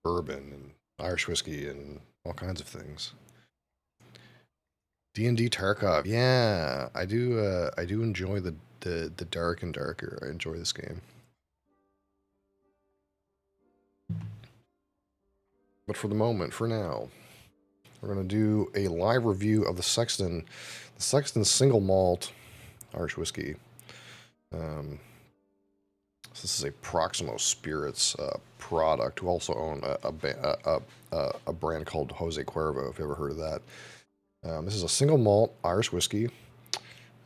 bourbon and Irish whiskey and all kinds of things. D&D Tarkov. Yeah, I do. I do enjoy the dark and darker. I enjoy this game. But for the moment, for now, we're gonna do a live review of the Sexton single malt Irish whiskey. Um, so this is a Proximo Spirits product, who also own a brand called Jose Cuervo, if you ever heard of that. This is a single malt Irish whiskey.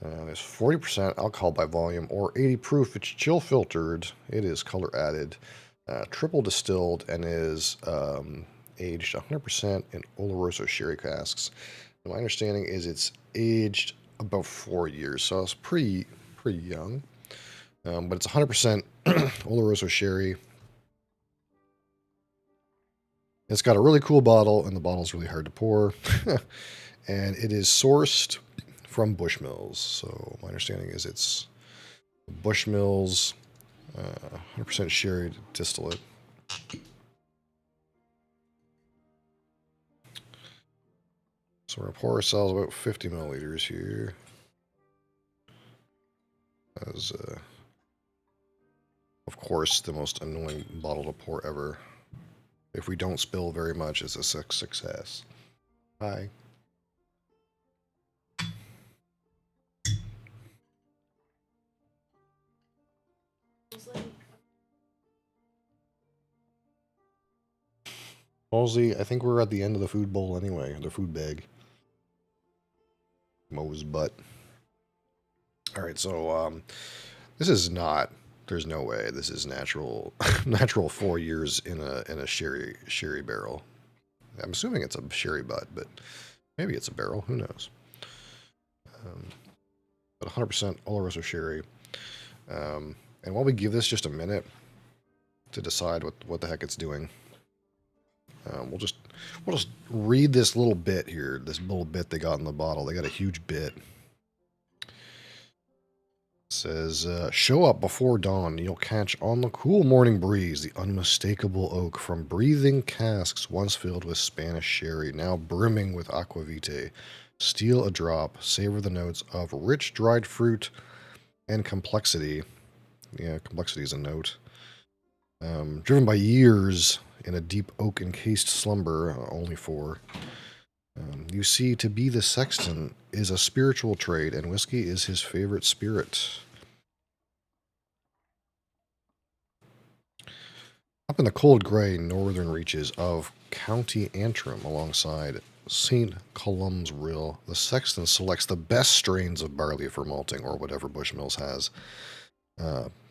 There's 40% alcohol by volume or 80 proof. It's chill filtered. It is color added, triple distilled, and is aged 100% in Oloroso sherry casks. And my understanding is it's aged about 4 years, so it's pretty young. But it's 100% Oloroso sherry. It's got a really cool bottle, and the bottle's really hard to pour. And it is sourced from Bushmills. So my understanding is it's Bushmills 100% sherry distillate. So we're going to pour ourselves about 50 milliliters here. As, of course, the most annoying bottle to pour ever. If we don't spill very much, it's a success. Hi. Halsey, I think we're at the end of the food bowl anyway, the food bag. Moe's butt. Alright, so this is not, there's no way this is natural natural 4 years in a sherry barrel. I'm assuming it's a sherry butt, but maybe it's a barrel, who knows. But 100% Oloroso sherry. And while we give this just a minute to decide what the heck it's doing, we'll just read this little bit here. This little bit they got in the bottle. They got a huge bit. It says, "Show up before dawn. You'll catch on the cool morning breeze the unmistakable oak from breathing casks once filled with Spanish sherry, now brimming with aquavite. Steal a drop. Savor the notes of rich dried fruit and complexity." Yeah, complexity is a note. Driven by years in a deep oak encased slumber, only four. You see, to be the Sexton is a spiritual trait, and whiskey is his favorite spirit. Up in the cold gray northern reaches of County Antrim, alongside St. Colum's Rill, the Sexton selects the best strains of barley for malting, or whatever Bushmills has.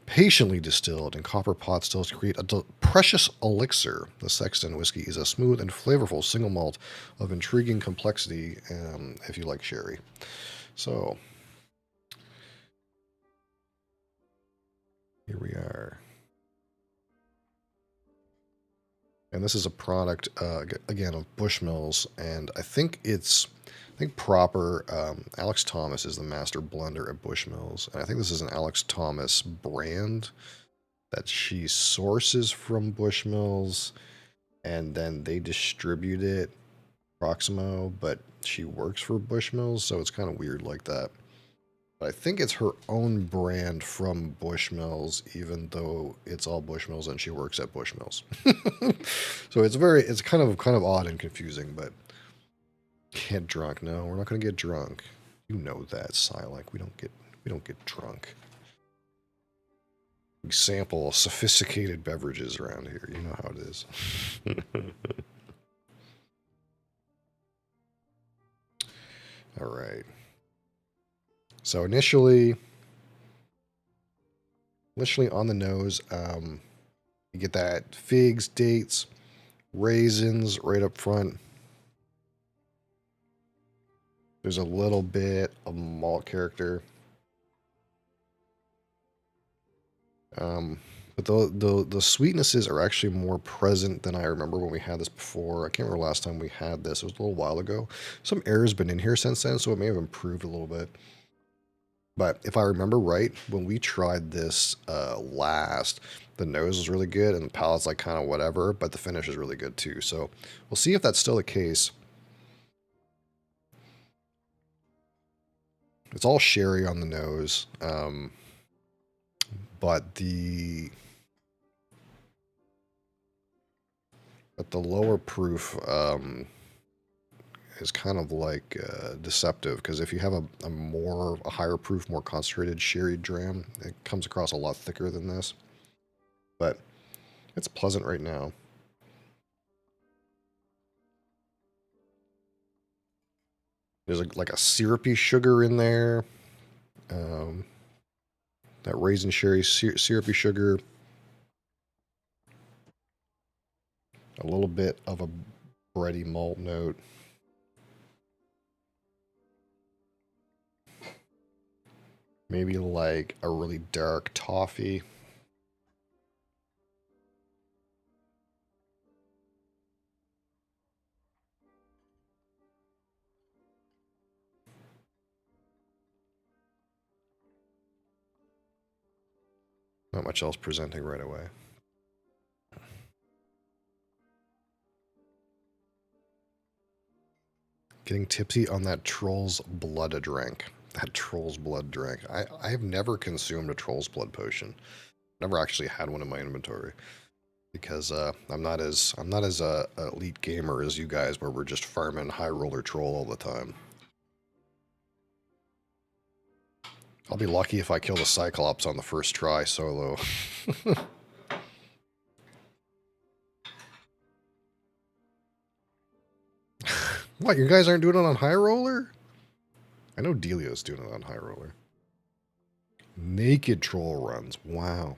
Patiently distilled in copper pot stills to create a precious elixir. The Sexton whiskey is a smooth and flavorful single malt of intriguing complexity, if you like sherry. So, here we are. And this is a product, again, of Bushmills, and I think proper Alex Thomas is the master blender at Bushmills, and I think this is an Alex Thomas brand that she sources from Bushmills, and then they distribute it Proximo, but she works for Bushmills, so it's kind of weird like that. But I think it's her own brand from Bushmills, even though it's all Bushmills and she works at Bushmills. So it's kind of odd and confusing, but get drunk. No, we're not gonna get drunk. You know that, Silek. We don't get drunk. We sample sophisticated beverages around here. You know how it is. All right. So initially on the nose, you get that figs, dates, raisins right up front. There's a little bit of malt character. But the sweetnesses are actually more present than I remember when we had this before. I can't remember last time we had this. It was a little while ago. Some air has been in here since then, so it may have improved a little bit. But if I remember right, when we tried this last, the nose was really good and the palate's like kind of whatever, but the finish is really good too. So we'll see if that's still the case. It's all sherry on the nose, but the lower proof is kind of like deceptive, because if you have a higher proof, more concentrated sherry dram, it comes across a lot thicker than this. But it's pleasant right now. There's like a syrupy sugar in there. That raisin sherry syrupy sugar. A little bit of a bready malt note. Maybe like a really dark toffee. Not much else presenting right away. Getting tipsy on that troll's blood drink. That troll's blood drink. I have never consumed a troll's blood potion. Never actually had one in my inventory, because I'm not as elite gamer as you guys, where we're just farming high roller troll all the time. I'll be lucky if I kill the Cyclops on the first try solo. What, you guys aren't doing it on high roller? I know Delio's doing it on high roller. Naked troll runs. Wow.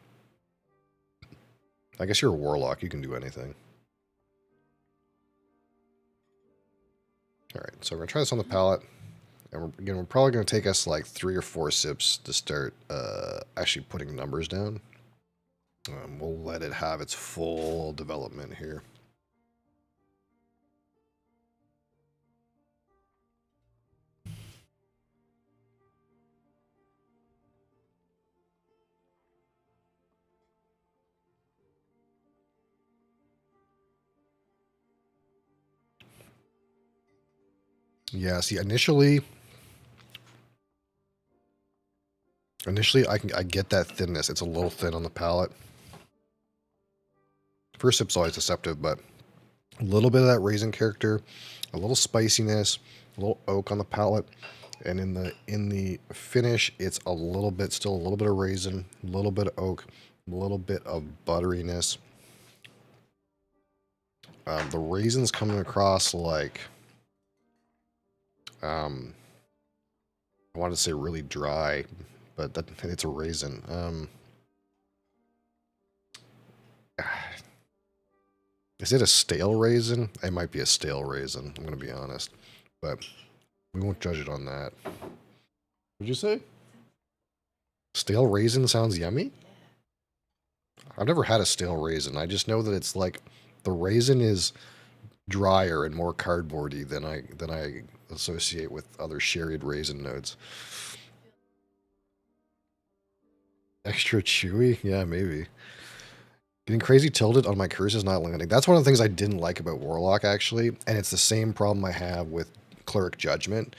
I guess you're a warlock. You can do anything. Alright, so we're going to try this on the palate. And we're probably going to take us like 3 or 4 sips to start actually putting numbers down. We'll let it have its full development here. Yeah, see, initially I get that thinness. It's a little thin on the palate. First sip's always deceptive, but a little bit of that raisin character, a little spiciness, a little oak on the palate, and in the finish, it's a little bit, still a little bit of raisin, a little bit of oak, a little bit of butteriness. The raisins coming across like, I wanted to say really dry, but it's a raisin. Is it a stale raisin? It might be a stale raisin, I'm going to be honest. But we won't judge it on that. What'd you say? Stale raisin sounds yummy? I've never had a stale raisin. I just know that it's like the raisin is drier and more cardboardy than I associate with other sherried raisin notes. Extra chewy? Yeah, maybe. Getting crazy tilted on my curse is not landing. That's one of the things I didn't like about Warlock, actually, and it's the same problem I have with Cleric Judgment,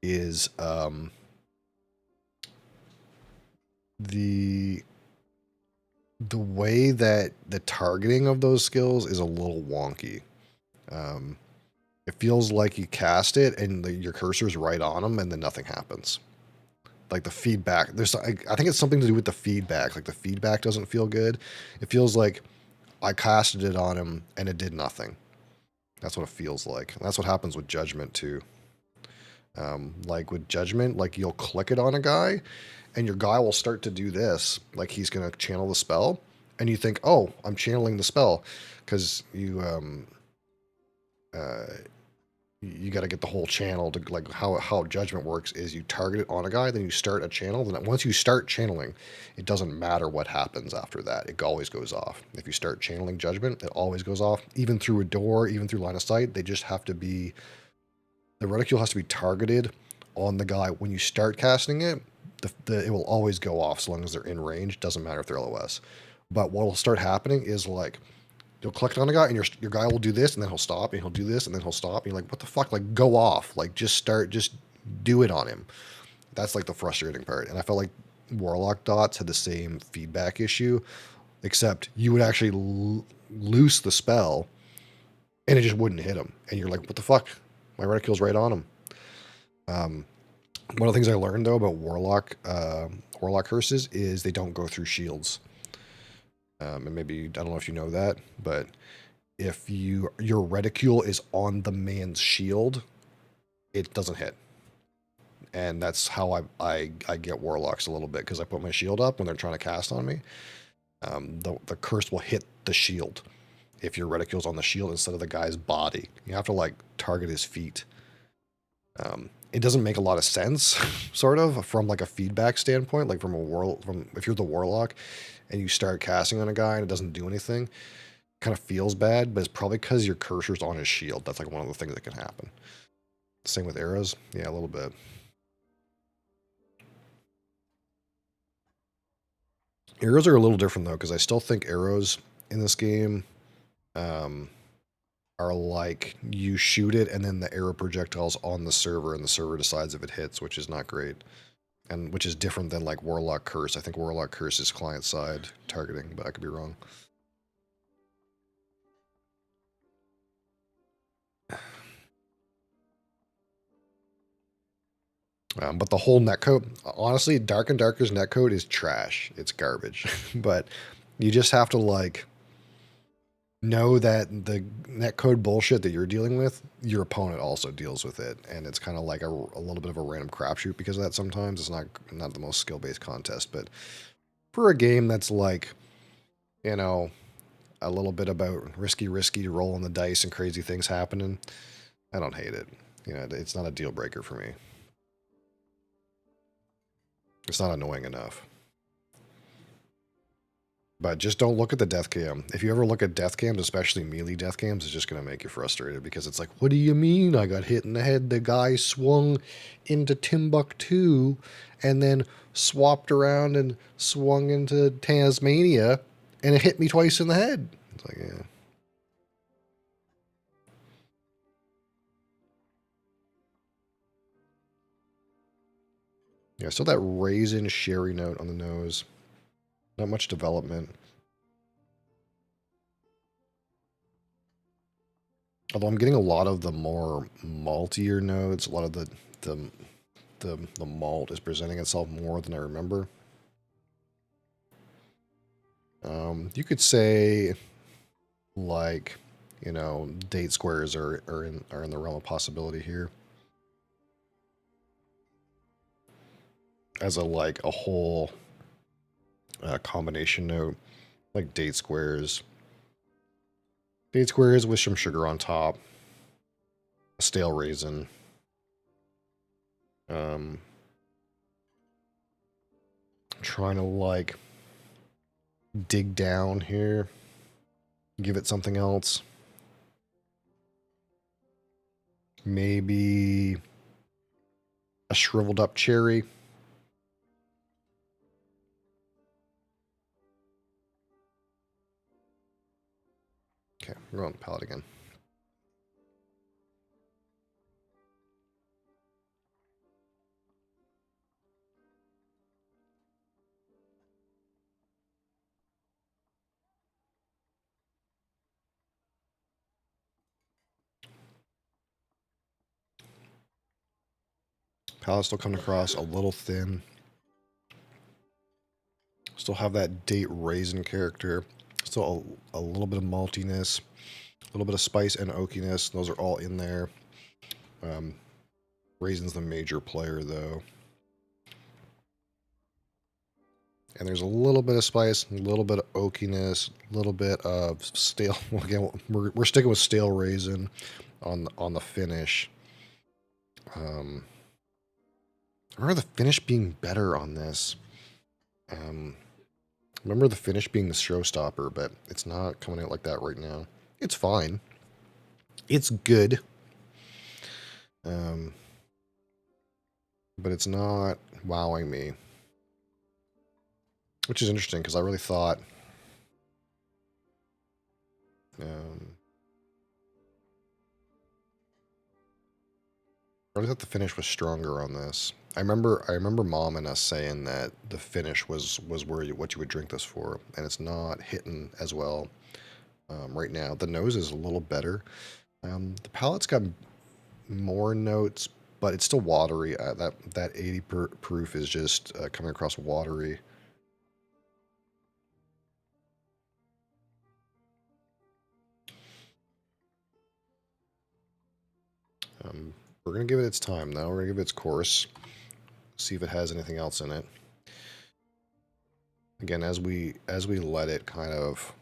is the way that the targeting of those skills is a little wonky. It feels like you cast it and your cursor's right on them, and then nothing happens. Like the feedback, I think it's something to do with the feedback. Like the feedback doesn't feel good. It feels like I casted it on him and it did nothing. That's what it feels like. And that's what happens with Judgment too. Like with Judgment, like you'll click it on a guy, and your guy will start to do this, like he's gonna channel the spell, and you think, oh, I'm channeling the spell, because you got to get the whole channel to, like, how Judgment works is you target it on a guy, then you start a channel, then once you start channeling, it doesn't matter what happens after that, it always goes off. If you start channeling Judgment, it always goes off, even through a door, even through line of sight. They just have to be, the reticule has to be targeted on the guy when you start casting it, it will always go off so long as they're in range. Doesn't matter if they're LOS. But what will start happening is like you'll click on a guy and your guy will do this and then he'll stop and he'll do this and then he'll stop. And you're like, what the fuck? Like go off. Like just do it on him. That's like the frustrating part. And I felt like Warlock Dots had the same feedback issue, except you would actually loose the spell and it just wouldn't hit him. And you're like, what the fuck? My reticule's right on him. One of the things I learned though about Warlock curses is they don't go through shields. And maybe, I don't know if you know that, but if your reticule is on the man's shield, it doesn't hit. And that's how I get Warlocks a little bit, because I put my shield up when they're trying to cast on me. The curse will hit the shield if your reticule's on the shield instead of the guy's body. You have to like target his feet. It doesn't make a lot of sense, sort of, from like a feedback standpoint, like from if you're the Warlock and you start casting on a guy and it doesn't do anything, kind of feels bad, but it's probably because your cursor's on his shield. That's like one of the things that can happen. Same with arrows. Yeah, a little bit. Arrows are a little different though, because I still think arrows in this game are like you shoot it and then the arrow projectile's on the server and the server decides if it hits, which is not great. And which is different than like Warlock Curse. I think Warlock Curse is client side targeting, but I could be wrong. But the whole netcode, honestly, Dark and Darker's netcode is trash. It's garbage. But you just have to like know that the netcode bullshit that you're dealing with, your opponent also deals with it, and it's kind of like a little bit of a random crapshoot because of that. Sometimes it's not the most skill-based contest, but for a game that's like, you know, a little bit about risky rolling the dice and crazy things happening, I don't hate it. You know, it's not a deal breaker for me. It's not annoying enough. But just don't look at the death cam. If you ever look at death cams, especially melee death cams, it's just going to make you frustrated because it's like, what do you mean I got hit in the head? The guy swung into Timbuktu and then swapped around and swung into Tasmania and it hit me twice in the head. It's like, yeah. Yeah, still that raisin sherry note on the nose. Not much development. Although I'm getting a lot of the more maltier notes, a lot of the malt is presenting itself more than I remember. You could say, like, you know, date squares are in the realm of possibility here. As a like a whole combination note, like date squares. Date squares with some sugar on top. A stale raisin. Trying to like dig down here. Give it something else. Maybe a shriveled up cherry. Okay, we're on the palette again. Palette still coming across a little thin. Still have that date raisin character. Still a little bit of maltiness. A little bit of spice and oakiness. Those are all in there. Raisin's the major player, though. And there's a little bit of spice, a little bit of oakiness, a little bit of stale. Well, again, we're sticking with stale raisin on the finish. I remember the finish being better on this. Remember the finish being the showstopper, but it's not coming out like that right now. It's fine. It's good. But it's not wowing me. which is interesting because I really thought um, the finish was stronger on this. I remember Mom and us saying that the finish was where what you would drink this for, and it's not hitting as well right now. The nose is a little better. The palate's got more notes, but it's still watery. That 80 proof is just coming across watery. We're gonna give it its time though. We're gonna give it its course. See if it has anything else in it. Again, as we let it kind of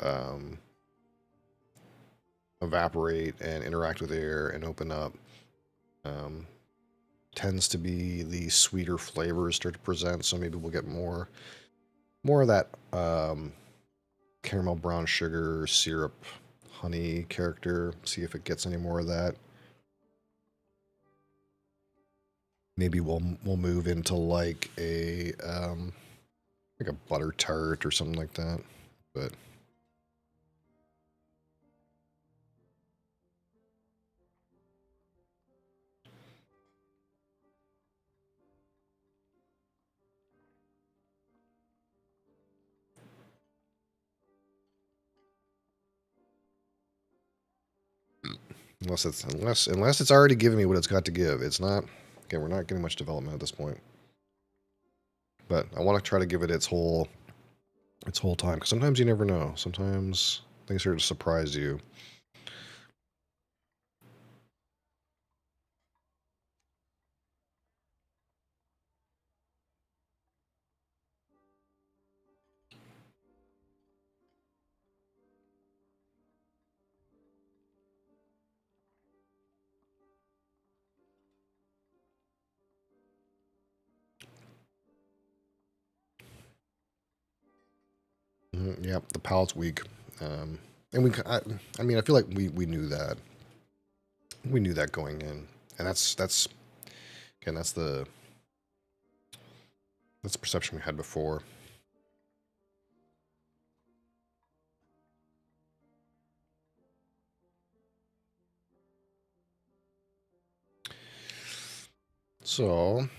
um, evaporate and interact with air and open up, um, tends to be the sweeter flavors start to present. So maybe we'll get more of that caramel brown sugar syrup honey character. See if it gets any more of that. Maybe we'll move into like a butter tart or something like that. But unless it's already giving me what it's got to give, it's not. Again, we're not getting much development at this point. But I want to try to give it its whole time because sometimes you never know. Sometimes things are to surprise you. Yeah, the palate's weak, and I mean, I feel like we knew that. We knew that going in, and that's again that's the perception we had before. So,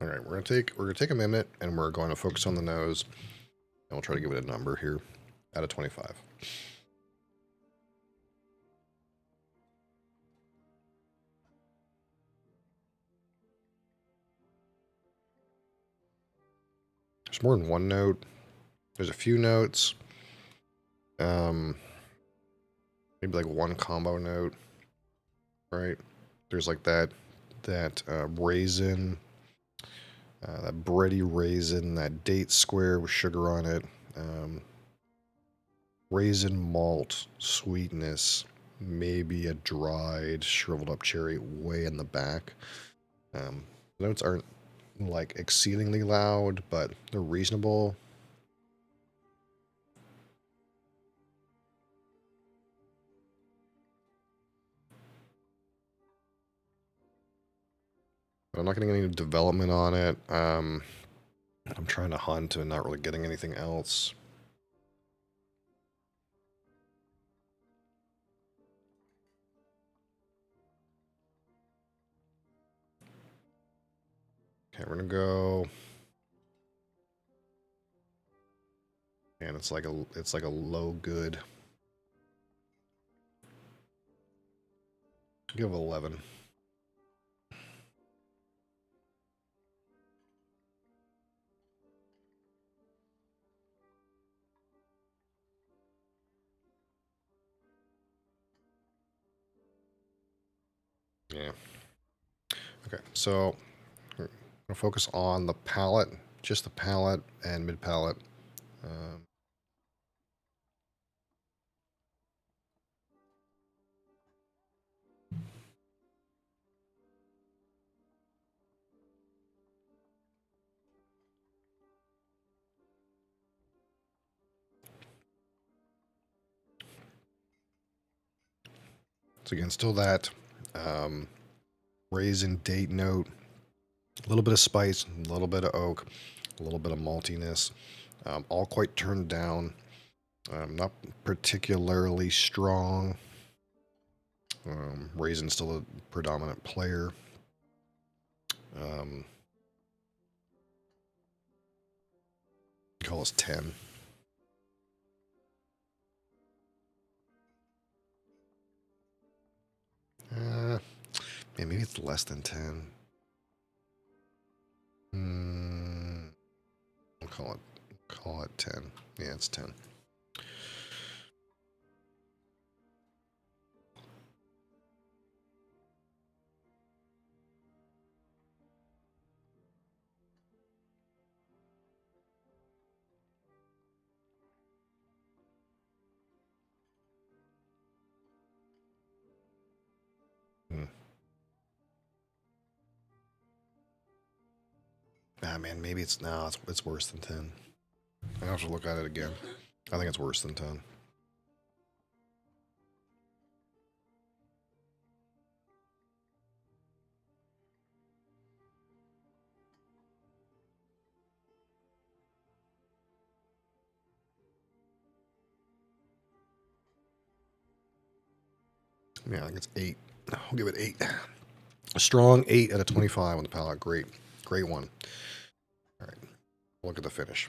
all right, we're gonna take a minute, and we're going to focus on the nose, and we'll try to give it a number here out of 25. There's more than one note. There's a few notes. Um, maybe like one combo note, right? There's like that raisin, that bready raisin, that date square with sugar on it, um, raisin malt sweetness, maybe a dried shriveled up cherry way in the back. The notes aren't like exceedingly loud, but they're reasonable. But I'm not getting any development on it. I'm trying to hunt and not really getting anything else. Okay, we're gonna go, and it's like a low good. Give it 11. Yeah. Okay, so we're gonna focus on the palate, just the palate and mid palate. Um, So again, still that raisin date note, a little bit of spice, a little bit of oak, a little bit of maltiness, all quite turned down. Not particularly strong. Raisin's still a predominant player. Call us 10. Yeah, maybe it's less than 10. We'll call it 10. Yeah, it's 10. Ah, man, maybe it's no, it's worse than 10. I have to look at it again. I think it's worse than 10. Yeah, I think it's 8. I'll give it 8. A strong 8 out of 25 on the palate. Great. Great one. All right. Look at the finish.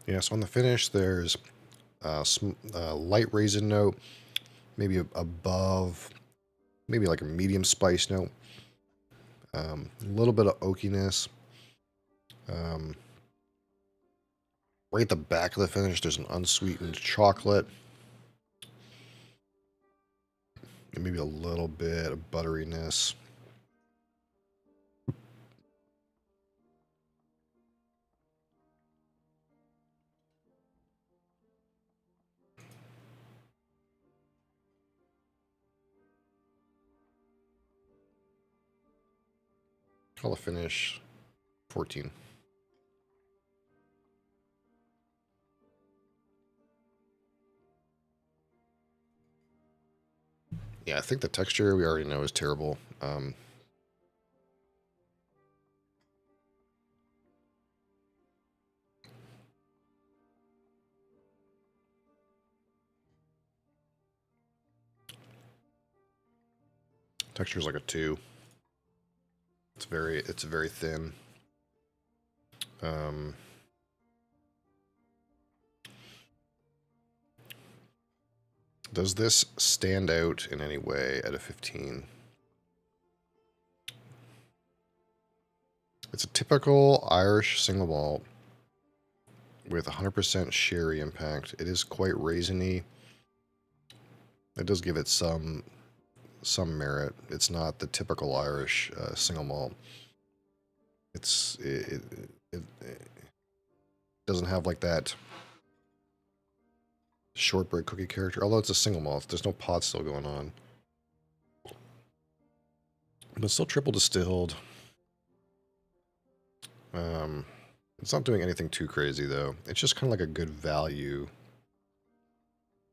Yeah, so on the finish, there's some light raisin note, maybe above, maybe like a medium spice note, a little bit of oakiness. Right at the back of the finish, there's an unsweetened chocolate, and maybe a little bit of butteriness. Call the finish 14. Yeah, I think the texture we already know is terrible. Texture is like a 2. It's very thin. Does this stand out in any way at a 15? It's a typical Irish single malt with 100% sherry impact. It is quite raisiny. It does give it some merit. It's not the typical Irish single malt. It doesn't have like that shortbread cookie character. Although it's a single malt, there's no pot still going on. But still triple distilled. It's not doing anything too crazy though. It's just kind of like a good value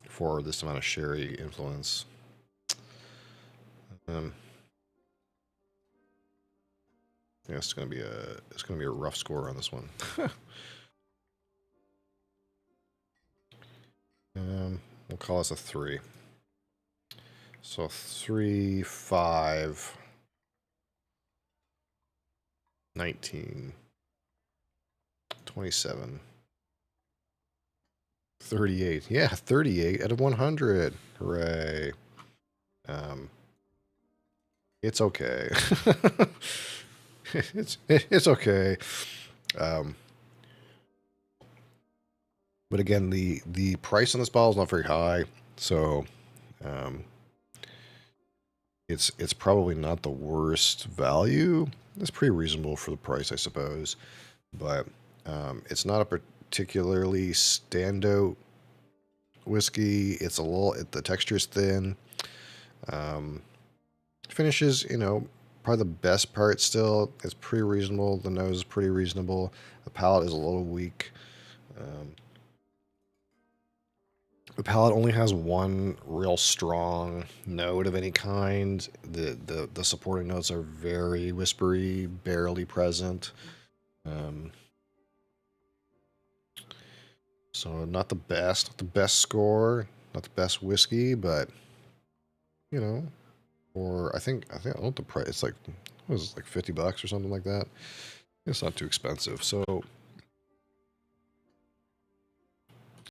for this amount of sherry influence. Yeah, it's gonna be a rough score on this one. We'll call this a 3. So 3, 5. 19, 27, 38. Yeah, 38 out of 100. Hooray. It's okay. it's okay. But again, the price on this bottle is not very high, so um, it's probably not the worst value. It's pretty reasonable for the price, I suppose. But it's not a particularly standout whiskey. It's a little. The texture is thin. Finishes, probably the best part still is pretty reasonable. The nose is pretty reasonable. The palate is a little weak. The palate only has one real strong note of any kind. The supporting notes are very whispery, barely present. So not the best score, not the best whiskey, but or I don't know the price. It's like, what was it, like $50 or something like that. It's not too expensive. So